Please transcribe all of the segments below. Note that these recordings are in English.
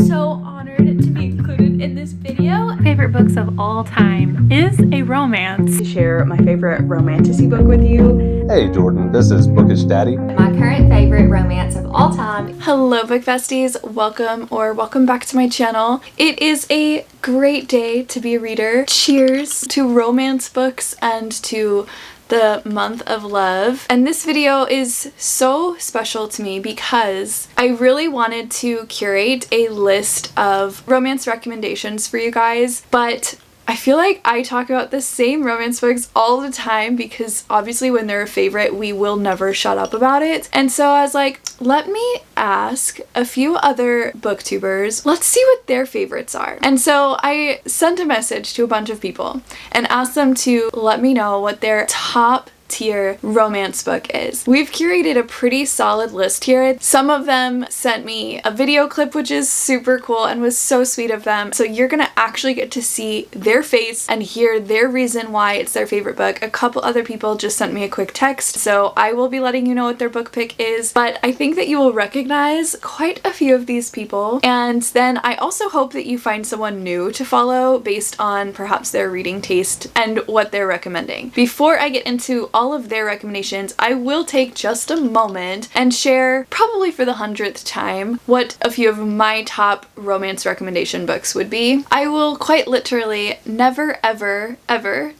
so honored to be included in this video. Favorite books of all time is a romance. To share my favorite romantasy book with you. Hey Jordan, this is Bookish Daddy. My current favorite romance of all time. Hello book besties, welcome back to my channel. It is a great day to be a reader. Cheers to romance books and to the month of love. And this video is so special to me because I really wanted to curate a list of romance recommendations for you guys, but I feel like I talk about the same romance books all the time because obviously when they're a favorite, we will never shut up about it. And so I was like, let me ask a few other booktubers, let's see what their favorites are. And so I sent a message to a bunch of people and asked them to let me know what their top tier romance book is. We've curated a pretty solid list here. Some of them sent me a video clip, which is super cool and was so sweet of them. So you're gonna actually get to see their face and hear their reason why it's their favorite book. A couple other people just sent me a quick text, so I will be letting you know what their book pick is, but I think that you will recognize quite a few of these people. And then I also hope that you find someone new to follow based on perhaps their reading taste and what they're recommending. Before I get into all of their recommendations, I will take just a moment and share, probably for the 100th time, what a few of my top romance recommendation books would be. I will quite literally never ever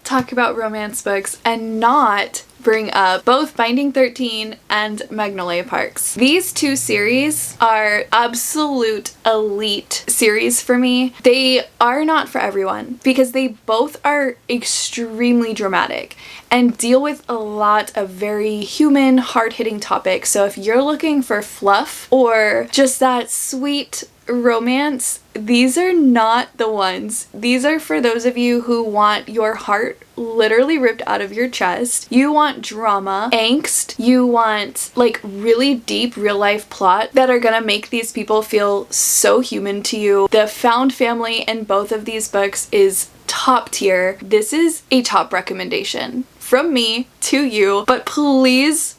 talk about romance books and not bring up both Binding 13 and Magnolia Parks. These two series are absolute elite series for me. They are not for everyone because they both are extremely dramatic and deal with a lot of very human, hard-hitting topics. So if you're looking for fluff or just that sweet romance, these are not the ones. These are for those of you who want your heart literally ripped out of your chest. You want drama, angst, you want like really deep real life plot that are gonna make these people feel so human to you. The found family in both of these books is top tier. This is a top recommendation from me to you, but please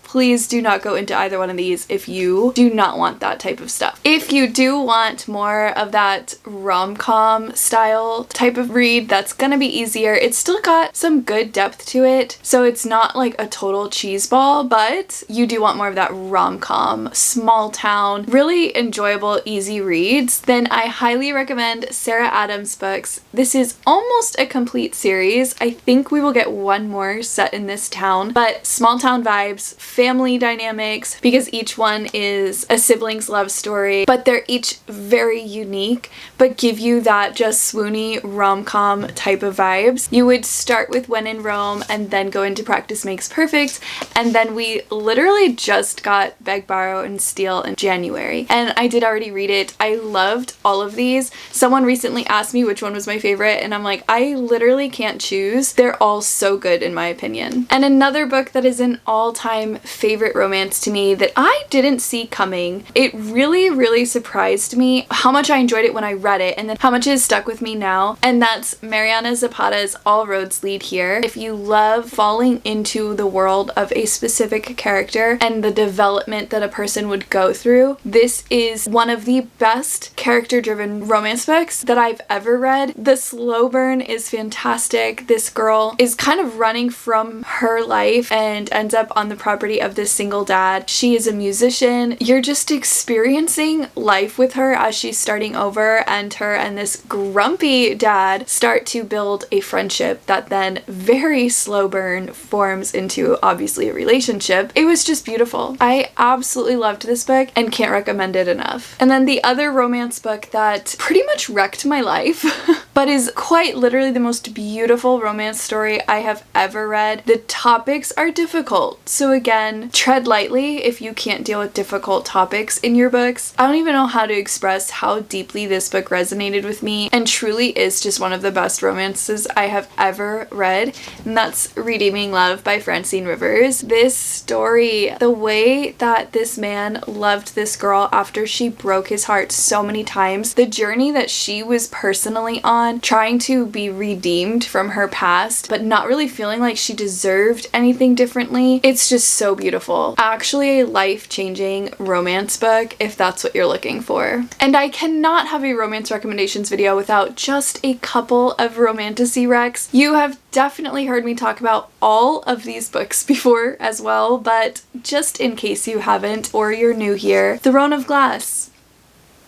do not go into either one of these if you do not want that type of stuff. If you do want more of that rom-com style type of read, that's gonna be easier. It's still got some good depth to it, so it's not like a total cheeseball, but you do want more of that rom-com, small town, really enjoyable, easy reads, then I highly recommend Sarah Adams' books. This is almost a complete series. I think we will get one more set in this town, but small town vibes, family dynamics, because each one is a sibling's love story, but they're each very unique, but give you that just swoony rom-com type of vibes. You would start with When in Rome and then go into Practice Makes Perfect, and then we literally just got Beg, Borrow, and Steal in January, and I did already read it. I loved all of these. Someone recently asked me which one was my favorite, and I'm like, I literally can't choose. They're all so good in my opinion. And another book that is an all-time favorite romance to me that I didn't see coming. It really surprised me how much I enjoyed it when I read it and then how much it has stuck with me now, and that's Mariana Zapata's All Roads Lead Here. If you love falling into the world of a specific character and the development that a person would go through, this is one of the best character-driven romance books that I've ever read. The slow burn is fantastic. This girl is kind of running from her life and ends up on the property of this single dad. She is a musician. You're just experiencing life with her as she's starting over, and her and this grumpy dad start to build a friendship that then very slow burn forms into obviously a relationship. It was just beautiful. I absolutely loved this book and can't recommend it enough. And then the other romance book that pretty much wrecked my life but is quite literally the most beautiful romance story I have ever read. The topics are difficult, so again, tread lightly if you can't deal with difficult topics in your books. I don't even know how to express how deeply this book resonated with me and truly is just one of the best romances I have ever read, and that's Redeeming Love by Francine Rivers. This story, the way that this man loved this girl after she broke his heart so many times, the journey that she was personally on on, trying to be redeemed from her past, but not really feeling like she deserved anything differently. It's just so beautiful. Actually a life-changing romance book if that's what you're looking for. And I cannot have a romance recommendations video without just a couple of romantasy recs. You have definitely heard me talk about all of these books before as well, but just in case you haven't or you're new here, Throne of Glass.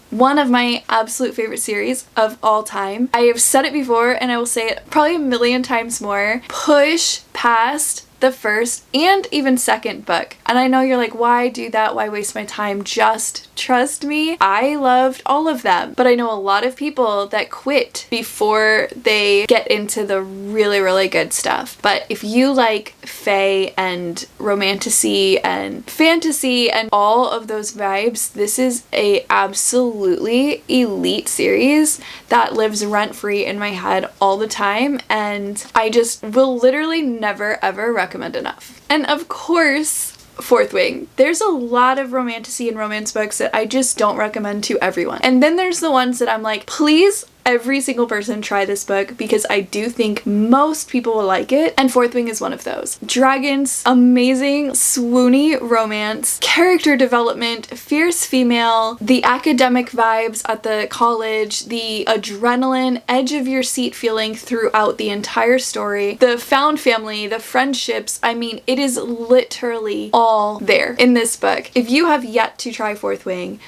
One of my absolute favorite series of all time. I have said it before and I will say it probably a million times more. Push past the first and even second book. And I know you're like, why do that? Why waste my time? Just trust me, I loved all of them. But I know a lot of people that quit before they get into the really, really good stuff. But if you like fae and romantasy and fantasy and all of those vibes, this is a absolutely elite series that lives rent-free in my head all the time, and I just will literally never ever recommend enough. And of course, Fourth Wing. There's a lot of romantasy and romance books that I just don't recommend to everyone. And then there's the ones that I'm like, please, every single person try this book because I do think most people will like it, and Fourth Wing is one of those. Dragons, amazing, swoony romance, character development, fierce female, the academic vibes at the college, the adrenaline, edge of your seat feeling throughout the entire story, the found family, the friendships. I mean, it is literally all there in this book. If you have yet to try Fourth Wing,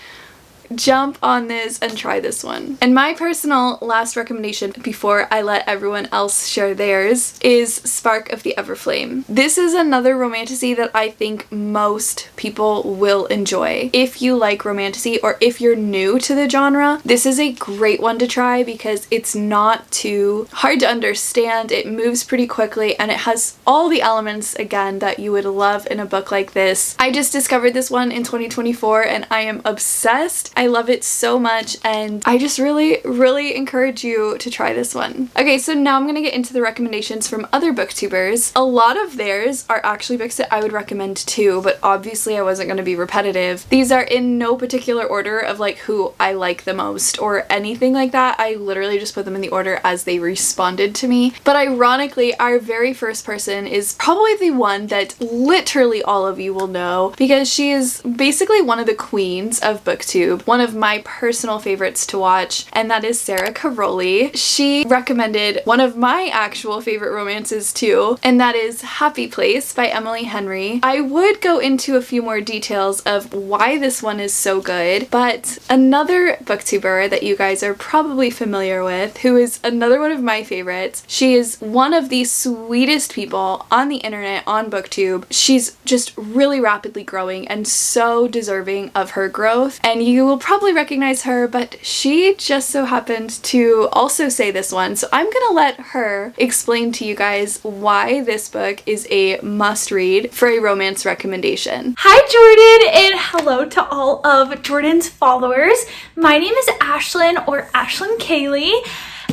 jump on this and try this one. And my personal last recommendation before I let everyone else share theirs is Spark of the Everflame. This is another romantasy that I think most people will enjoy. If you like romantasy or if you're new to the genre, this is a great one to try because it's not too hard to understand. It moves pretty quickly and it has all the elements again that you would love in a book like this. I just discovered this one in 2024 and I am obsessed. I love it so much and I just really encourage you to try this one. Okay, so now I'm gonna get into the recommendations from other booktubers. A lot of theirs are actually books that I would recommend too, but obviously I wasn't gonna be repetitive. These are in no particular order of like who I like the most or anything like that. I literally just put them in the order as they responded to me. But ironically, our very first person is probably the one that literally all of you will know because she is basically one of the queens of Booktube. One of my personal favorites to watch, and that is Sarah Caroli. She recommended one of my actual favorite romances too, and that is Happy Place by Emily Henry. I would go into a few more details of why this one is so good, but another booktuber that you guys are probably familiar with, who is another one of my favorites, she is one of the sweetest people on the internet on Booktube. She's just really rapidly growing and so deserving of her growth, and you will probably recognize her, but she just so happened to also say this one, so I'm gonna let her explain to you guys why this book is a must-read for a romance recommendation. Hi Jordan, and hello to all of Jordan's followers. My name is Ashlyn, or Ashlyn Kaylee,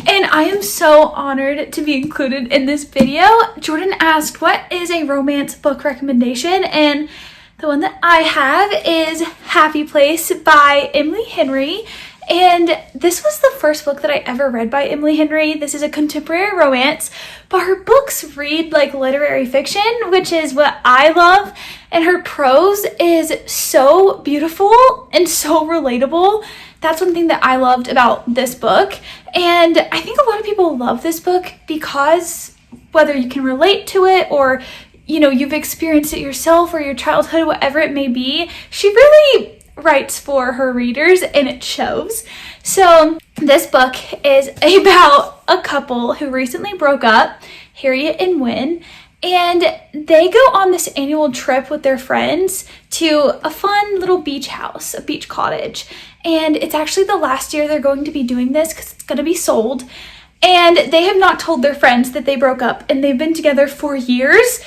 and I am so honored to be included in this video. Jordan asked, what is a romance book recommendation? And the one that I have is Happy Place by Emily Henry. And this was the first book that I ever read by Emily Henry. This is a contemporary romance, but her books read like literary fiction, which is what I love. And her prose is so beautiful and so relatable. That's one thing that I loved about this book. And I think a lot of people love this book because whether you can relate to it or you know, you've experienced it yourself or your childhood, whatever it may be, she really writes for her readers and it shows. So this book is about a couple who recently broke up, Harriet and Wynne, and they go on this annual trip with their friends to a fun little beach house, a beach cottage. And it's actually the last year they're going to be doing this because it's going to be sold. And they have not told their friends that they broke up, and they've been together for years.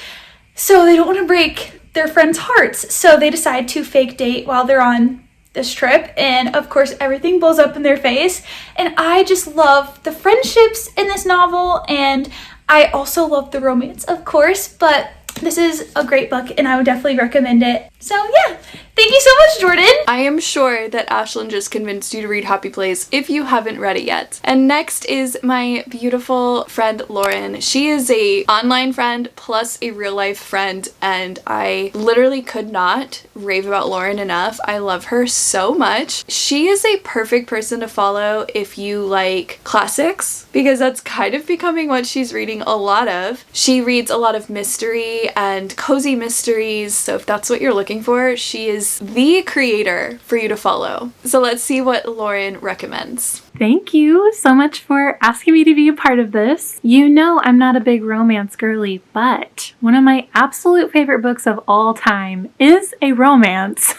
So they don't want to break their friends' hearts. So they decide to fake date while they're on this trip. And of course, everything blows up in their face. And I just love the friendships in this novel. And I also love the romance, of course. But this is a great book and I would definitely recommend it. So yeah, thank you so much, Jordan. I am sure that Ashlyn just convinced you to read Happy Place if you haven't read it yet. And next is my beautiful friend Lauren. She is a online friend plus a real life friend, and I literally could not rave about Lauren enough. I love her so much. She is a perfect person to follow if you like classics, because that's kind of becoming what she's reading a lot of. She reads a lot of mystery and cozy mysteries, so if that's what you're looking for, she is the creator for you to follow. So let's see what Lauren recommends. Thank you so much for asking me to be a part of this. You know I'm not a big romance girly, but one of my absolute favorite books of all time is a romance,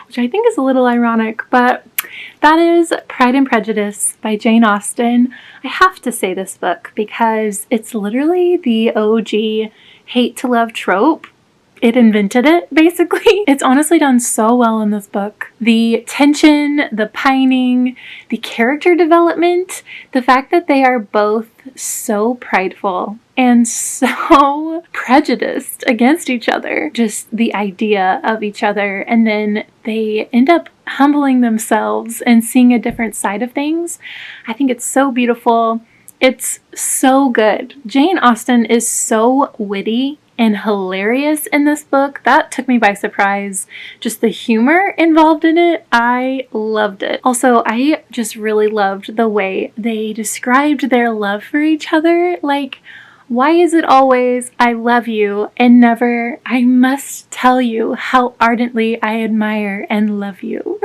which I think is a little ironic, but that is Pride and Prejudice by Jane Austen. I have to say this book because it's literally the OG hate to love trope. It invented it, basically. It's honestly done so well in this book. The tension, the pining, the character development, the fact that they are both so prideful and so prejudiced against each other. Just the idea of each other. And then they end up humbling themselves and seeing a different side of things. I think it's so beautiful. It's so good. Jane Austen is so witty and hilarious in this book. That took me by surprise. Just the humor involved in it, I loved it. Also, I just really loved the way they described their love for each other. Like, why is it always, I love you, and never, I must tell you how ardently I admire and love you?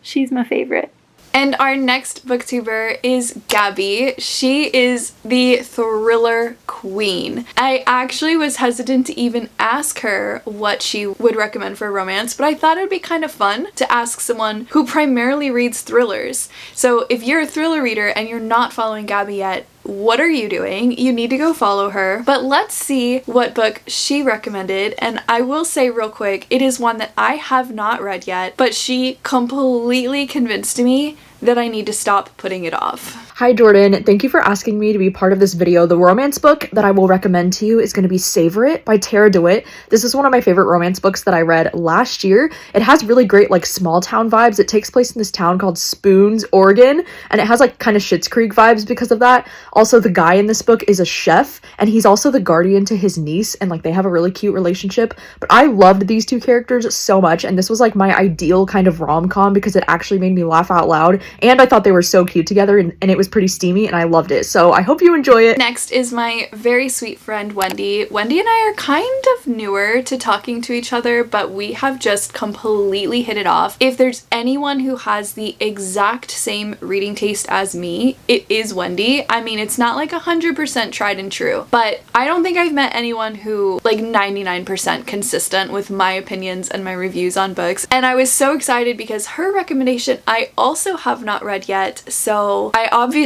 She's my favorite. And our next booktuber is Gabby. She is the thriller queen. I actually was hesitant to even ask her what she would recommend for a romance, but I thought it would be kind of fun to ask someone who primarily reads thrillers. So if you're a thriller reader and you're not following Gabby yet, what are you doing? You need to go follow her. But let's see what book she recommended. And I will say real quick, it is one that I have not read yet, but she completely convinced me that I need to stop putting it off. Hi Jordan, thank you for asking me to be part of this video. The romance book that I will recommend to you is going to be Savor It by Tara DeWitt. This is one of my favorite romance books that I read last year. It has really great like small town vibes. It takes place in this town called Spoons, Oregon, and it has like kind of Schitt's Creek vibes because of that. Also, the guy in this book is a chef, and he's also the guardian to his niece, and like they have a really cute relationship. But I loved these two characters so much, and this was like my ideal kind of rom-com because it actually made me laugh out loud, and I thought they were so cute together, and it was pretty steamy, and I loved it. So I hope you enjoy it. Next is my very sweet friend Wendy. Wendy and I are kind of newer to talking to each other, but we have just completely hit it off. If there's anyone who has the exact same reading taste as me, it is Wendy. I mean, it's not like 100% tried and true, but I don't think I've met anyone who like 99% consistent with my opinions and my reviews on books. And I was so excited because her recommendation I also have not read yet, so I obviously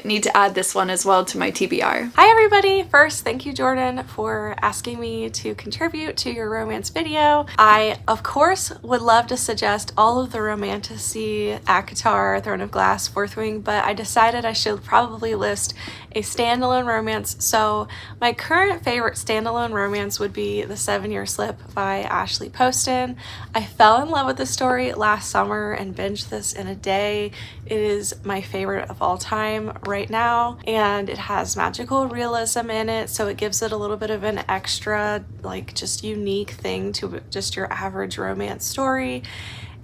need to add this one as well to my TBR. Hi everybody! First, thank you Jordan for asking me to contribute to your romance video. I, of course, would love to suggest all of the romantasy, ACOTAR, Throne of Glass, Fourth Wing, but I decided I should probably list a standalone romance. So my current favorite standalone romance would be The 7-Year Slip by Ashley Poston. I fell in love with the story last summer and binged this in a day. It is my favorite of all time right now, and it has magical realism in it, so it gives it a little bit of an extra, like, just unique thing to just your average romance story.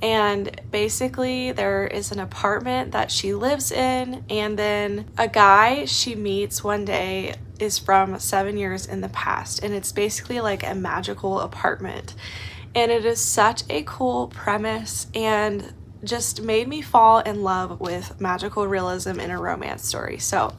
And basically there is an apartment that she lives in, and then a guy she meets one day is from 7 years in the past, and it's basically like a magical apartment. And it is such a cool premise and just made me fall in love with magical realism in a romance story. So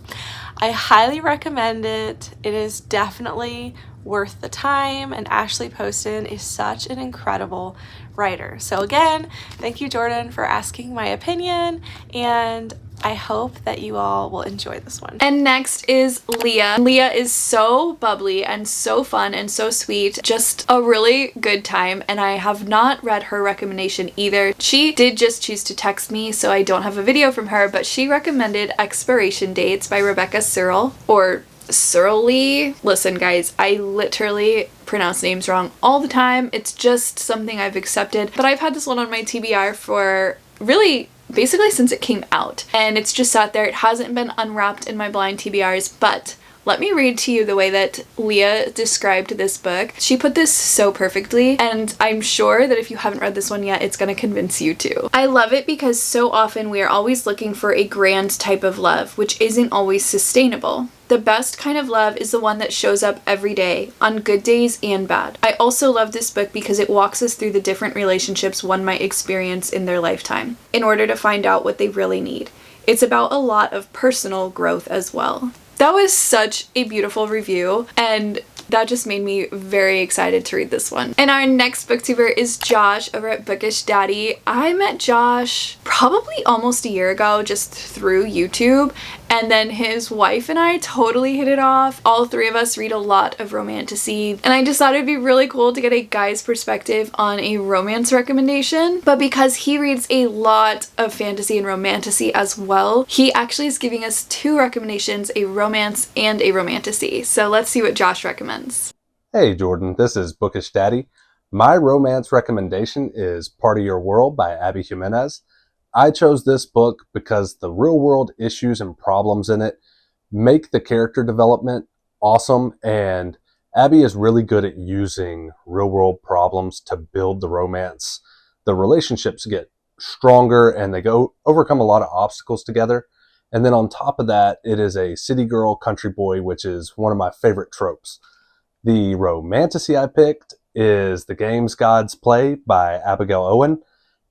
I highly recommend it. It is definitely worth the time, and Ashley Poston is such an incredible writer. So again, thank you Jordan for asking my opinion, and I hope that you all will enjoy this one. And next is Leah. Leah is so bubbly and so fun and so sweet. Just a really good time, and I have not read her recommendation either. She did just choose to text me, so I don't have a video from her, but she recommended Expiration Dates by Rebecca Searle, or Surly. Listen, guys, I literally pronounce names wrong all the time. It's just something I've accepted. But I've had this one on my TBR for really basically since it came out. And it's just sat there. It hasn't been unwrapped in my blind TBRs, but let me read to you the way that Leah described this book. She put this so perfectly, and I'm sure that if you haven't read this one yet, it's gonna convince you too. I love it because so often we are always looking for a grand type of love, which isn't always sustainable. The best kind of love is the one that shows up every day, on good days and bad. I also love this book because it walks us through the different relationships one might experience in their lifetime, in order to find out what they really need. It's about a lot of personal growth as well. That was such a beautiful review, and that just made me very excited to read this one. And our next booktuber is Josh over at Bookish Daddy. I met Josh probably almost a year ago just through YouTube, and then his wife and I totally hit it off. All three of us read a lot of romantasy, and I just thought it'd be really cool to get a guy's perspective on a romance recommendation. But because he reads a lot of fantasy and romantasy as well, he actually is giving us two recommendations, a romance and a romantasy. So let's see what Josh recommends. Hey Jordan, this is Bookish Daddy. My romance recommendation is Part of Your World by Abby Jimenez. I chose this book because the real world issues and problems in it make the character development awesome, and Abby is really good at using real world problems to build the romance. The relationships get stronger and they go overcome a lot of obstacles together. And then on top of that, it is a city girl, country boy, which is one of my favorite tropes. The romantasy I picked is The Games Gods Play by Abigail Owen.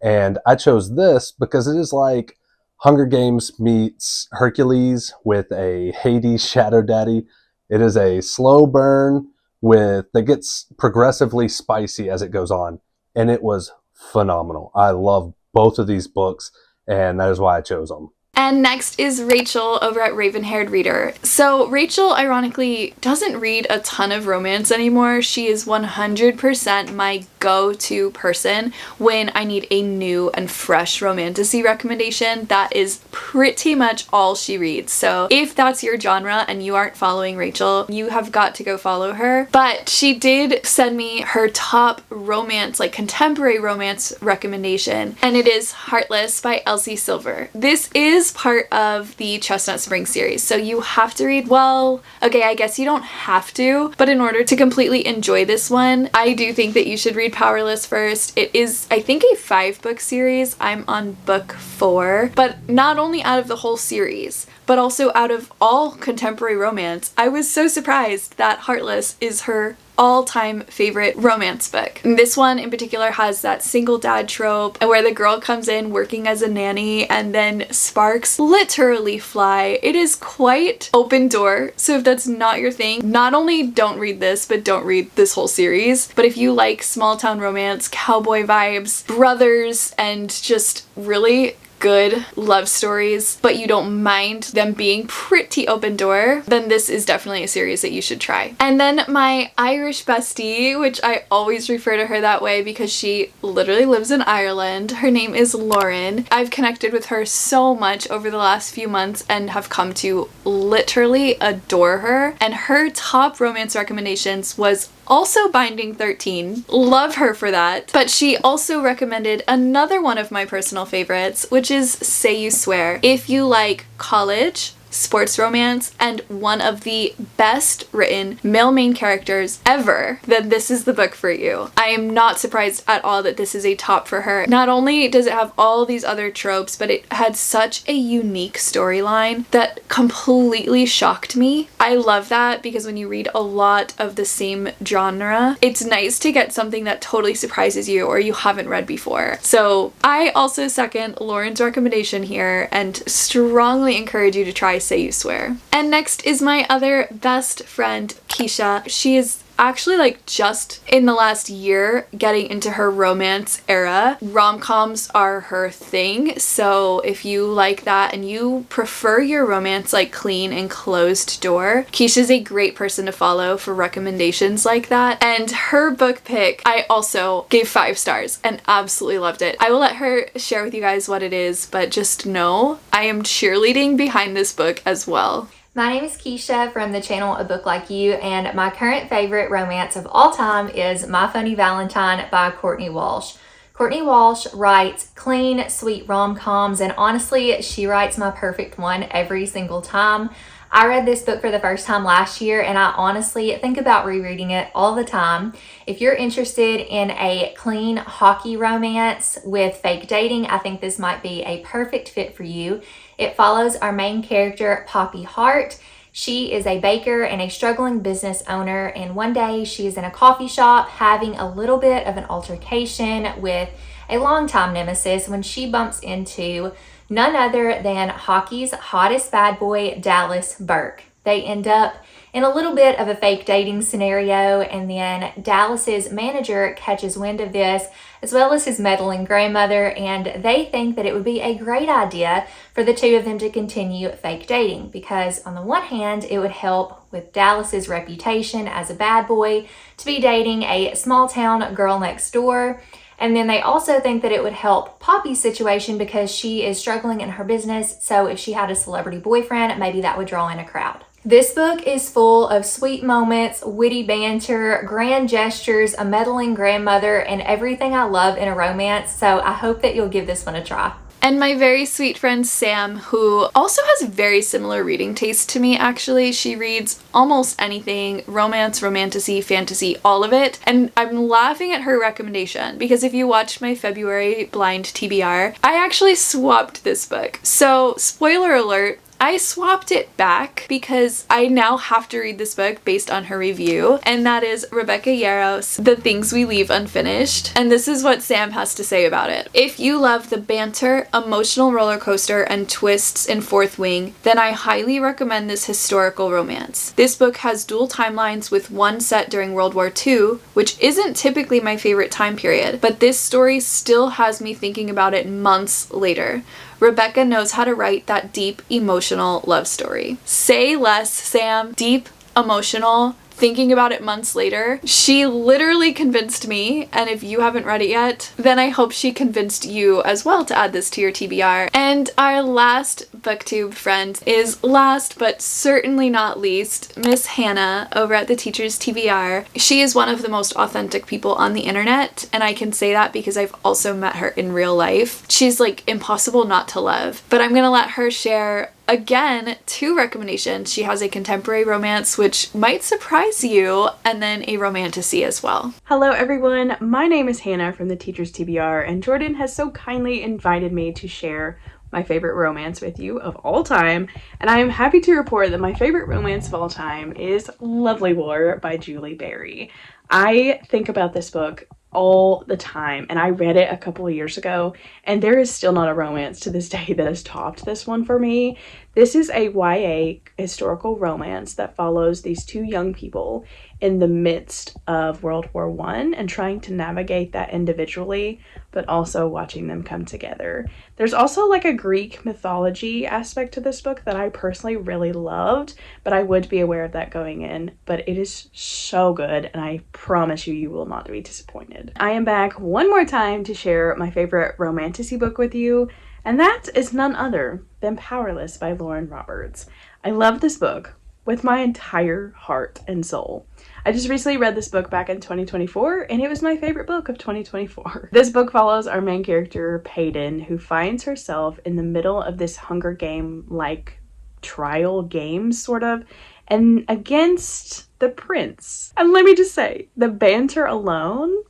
And I chose this because it is like Hunger Games meets Hercules with a Hades shadow daddy. It is a slow burn that gets progressively spicy as it goes on. And it was phenomenal. I love both of these books, and that is why I chose them. And next is Rachel over at Raven-Haired Reader. So Rachel, ironically, doesn't read a ton of romance anymore. She is 100% my go-to person when I need a new and fresh romantasy recommendation. That is pretty much all she reads. So if that's your genre and you aren't following Rachel, you have got to go follow her. But she did send me her top romance, like contemporary romance recommendation, and it is Heartless by Elsie Silver. This is part of the Chestnut Spring series, so you have to read, well, okay, I guess you don't have to, but in order to completely enjoy this one, I do think that you should read Powerless first. It is, I think, a 5-book series. I'm on book 4, but not only out of the whole series, but also out of all contemporary romance, I was so surprised that Heartless is her all-time favorite romance book. And this one in particular has that single dad trope where the girl comes in working as a nanny and then sparks literally fly. It is quite open door, so if that's not your thing, not only don't read this, but don't read this whole series. But if you like small town romance, cowboy vibes, brothers, and just really good love stories, but you don't mind them being pretty open door, then this is definitely a series that you should try. And then my Irish bestie, which I always refer to her that way because she literally lives in Ireland. Her name is Lauren. I've connected with her so much over the last few months and have come to literally adore her. And her top romance recommendations was also Binding 13. Love her for that. But she also recommended another one of my personal favorites, which is Say You Swear. If you like college, sports romance, and one of the best written male main characters ever, then this is the book for you. I am not surprised at all that this is a top for her. Not only does it have all these other tropes, but it had such a unique storyline that completely shocked me. I love that because when you read a lot of the same genre, it's nice to get something that totally surprises you or you haven't read before. So I also second Lauren's recommendation here and strongly encourage you to try Say You Swear. And next is my other best friend, Keisha. She is actually like just in the last year getting into her romance era. Rom-coms are her thing, so if you like that and you prefer your romance like clean and closed door, Keisha's a great person to follow for recommendations like that. And her book pick I also gave 5 stars and absolutely loved it. I will let her share with you guys what it is, but just know I am cheerleading behind this book as well. My name is Keisha from the channel A Book Like You, and my current favorite romance of all time is My Funny Valentine by Courtney Walsh. Courtney Walsh writes clean, sweet rom-coms, and honestly, she writes my perfect one every single time. I read this book for the first time last year, and I honestly think about rereading it all the time. If you're interested in a clean hockey romance with fake dating, I think this might be a perfect fit for you. It follows our main character, Poppy Hart. She is a baker and a struggling business owner, and one day she is in a coffee shop having a little bit of an altercation with a longtime nemesis when she bumps into none other than hockey's hottest bad boy, Dallas Burke. They end up in a little bit of a fake dating scenario, and then Dallas's manager catches wind of this, as well as his meddling grandmother, and they think that it would be a great idea for the two of them to continue fake dating, because on the one hand, it would help with Dallas's reputation as a bad boy to be dating a small town girl next door. And then they also think that it would help Poppy's situation because she is struggling in her business. So if she had a celebrity boyfriend, maybe that would draw in a crowd. This book is full of sweet moments, witty banter, grand gestures, a meddling grandmother, and everything I love in a romance. So I hope that you'll give this one a try. And my very sweet friend Sam, who also has very similar reading taste to me actually. She reads almost anything, romance, romantasy, fantasy, all of it. And I'm laughing at her recommendation because if you watched my February blind TBR, I actually swapped this book. So spoiler alert, I swapped it back because I now have to read this book based on her review, and that is Rebecca Yarros' The Things We Leave Unfinished. And this is what Sam has to say about it. If you love the banter, emotional roller coaster, and twists in Fourth Wing, then I highly recommend this historical romance. This book has dual timelines, with one set during World War II, which isn't typically my favorite time period, but this story still has me thinking about it months later. Rebecca knows how to write that deep, emotional love story. Say less, Sam. Deep, emotional, thinking about it months later. She literally convinced me, and if you haven't read it yet, then I hope she convinced you as well to add this to your TBR. And our last booktube friend is last but certainly not least, Miss Hannah over at the Teacher's TBR. She is one of the most authentic people on the internet, and I can say that because I've also met her in real life. She's like impossible not to love, but I'm gonna let her share again 2 recommendations. She has a contemporary romance which might surprise you, and then a romantasy as well. Hello everyone, my name is Hannah from the Teacher's TBR, and Jordan has so kindly invited me to share my favorite romance with you of all time, and I am happy to report that my favorite romance of all time is Lovely War by Julie Berry. I think about this book all the time, and I read it a couple of years ago, and there is still not a romance to this day that has topped this one for me. This is a YA historical romance that follows these 2 young people in the midst of World War I and trying to navigate that individually, but also watching them come together. There's also like a Greek mythology aspect to this book that I personally really loved, but I would be aware of that going in. But it is so good, and I promise you, you will not be disappointed. I am back one more time to share my favorite romantasy book with you, and that is none other than Powerless by Lauren Roberts. I love this book with my entire heart and soul. I just recently read this book back in 2024, and it was my favorite book of 2024. This book follows our main character, Payton, who finds herself in the middle of this Hunger Game-like trial game, sort of, and against the prince. And let me just say, the banter alone,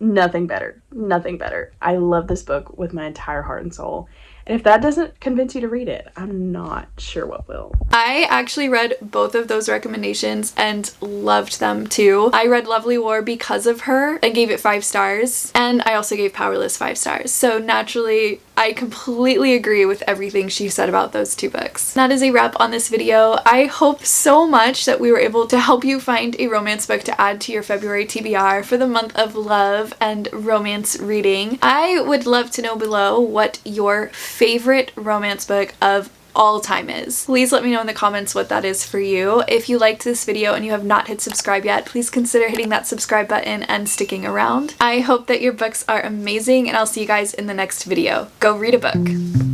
nothing better. Nothing better. I love this book with my entire heart and soul. And if that doesn't convince you to read it, I'm not sure what will. I actually read both of those recommendations and loved them too. I read Lovely War because of her and gave it 5 stars, and I also gave Powerless 5 stars. So naturally, I completely agree with everything she said about those 2 books. That is a wrap on this video. I hope so much that we were able to help you find a romance book to add to your February TBR for the month of love and romance reading. I would love to know below what your favorite romance book of all time is. Please let me know in the comments what that is for you. If you liked this video and you have not hit subscribe yet, please consider hitting that subscribe button and sticking around. I hope that your books are amazing, and I'll see you guys in the next video. Go read a book.